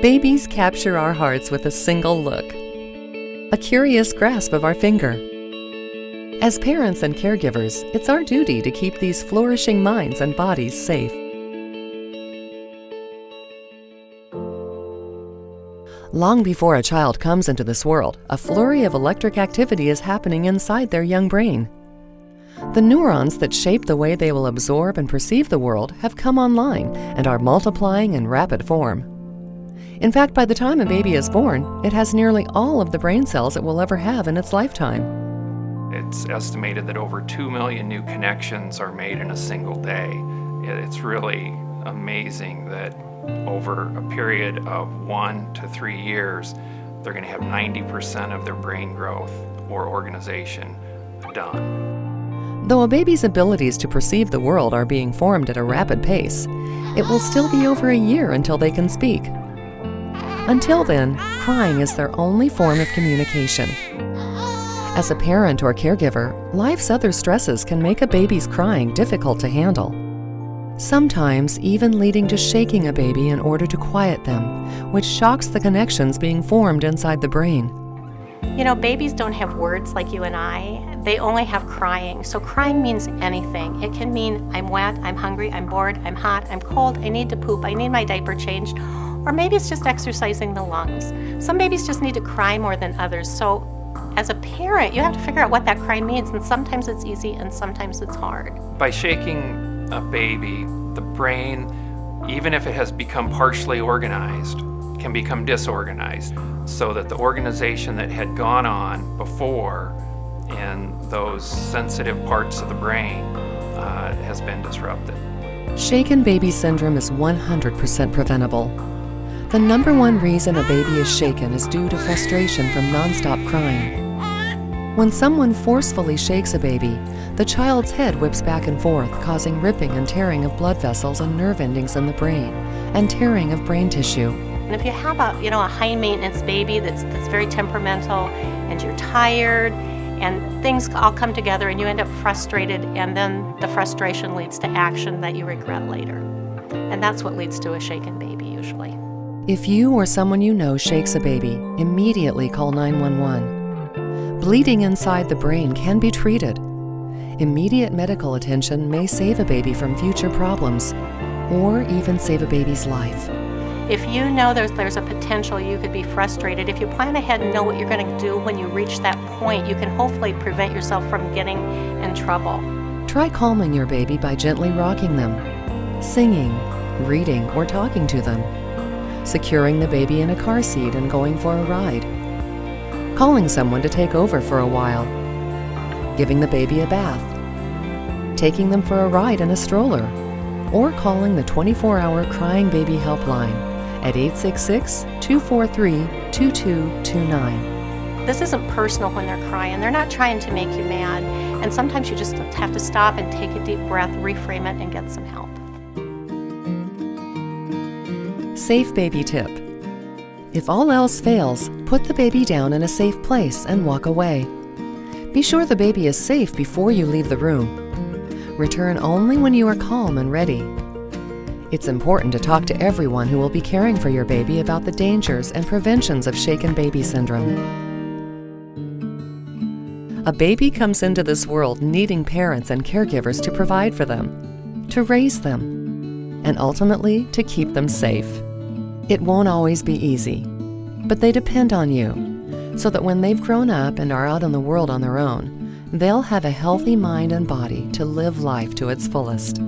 Babies capture our hearts with a single look, a curious grasp of our finger. As parents and caregivers, it's our duty to keep these flourishing minds and bodies safe. Long before a child comes into this world, a flurry of electric activity is happening inside their young brain. The neurons that shape the way they will absorb and perceive the world have come online and are multiplying in rapid form. In fact, by the time a baby is born, it has nearly all of the brain cells it will ever have in its lifetime. It's estimated that over 2 million new connections are made in a single day. It's really amazing that over a period of 1 to 3 years, they're going to have 90% of their brain growth or organization done. Though a baby's abilities to perceive the world are being formed at a rapid pace, it will still be over a year until they can speak. Until then, crying is their only form of communication. As a parent or caregiver, life's other stresses can make a baby's crying difficult to handle, sometimes even leading to shaking a baby in order to quiet them, which shocks the connections being formed inside the brain. You know, babies don't have words like you and I. They only have crying. So crying means anything. It can mean I'm wet, I'm hungry, I'm bored, I'm hot, I'm cold, I need to poop, I need my diaper changed, or maybe it's just exercising the lungs. Some babies just need to cry more than others. So as a parent, you have to figure out what that cry means, and sometimes it's easy and sometimes it's hard. By shaking a baby, the brain, even if it has become partially organized, can become disorganized, so that the organization that had gone on before in those sensitive parts of the brain has been disrupted. Shaken baby syndrome is 100% preventable. The number one reason a baby is shaken is due to frustration from nonstop crying. When someone forcefully shakes a baby, the child's head whips back and forth, causing ripping and tearing of blood vessels and nerve endings in the brain, and tearing of brain tissue. And if you have a high maintenance baby that's very temperamental, and you're tired, and things all come together and you end up frustrated, and then the frustration leads to action that you regret later. And that's what leads to a shaken baby usually. If you or someone you know shakes a baby, immediately call 911. Bleeding inside the brain can be treated. Immediate medical attention may save a baby from future problems, or even save a baby's life. If you know there's a potential you could be frustrated, if you plan ahead and know what you're going to do when you reach that point, you can hopefully prevent yourself from getting in trouble. Try calming your baby by gently rocking them, singing, reading, or talking to them, securing the baby in a car seat and going for a ride, calling someone to take over for a while, giving the baby a bath, taking them for a ride in a stroller, or calling the 24-hour Crying Baby Helpline at 866-243-2229. This isn't personal when they're crying. They're not trying to make you mad. And sometimes you just have to stop and take a deep breath, reframe it, and get some help. Safe baby tip. If all else fails, put the baby down in a safe place and walk away. Be sure the baby is safe before you leave the room. Return only when you are calm and ready. It's important to talk to everyone who will be caring for your baby about the dangers and preventions of shaken baby syndrome. A baby comes into this world needing parents and caregivers to provide for them, to raise them, and ultimately to keep them safe. It won't always be easy, but they depend on you, so that when they've grown up and are out in the world on their own, they'll have a healthy mind and body to live life to its fullest.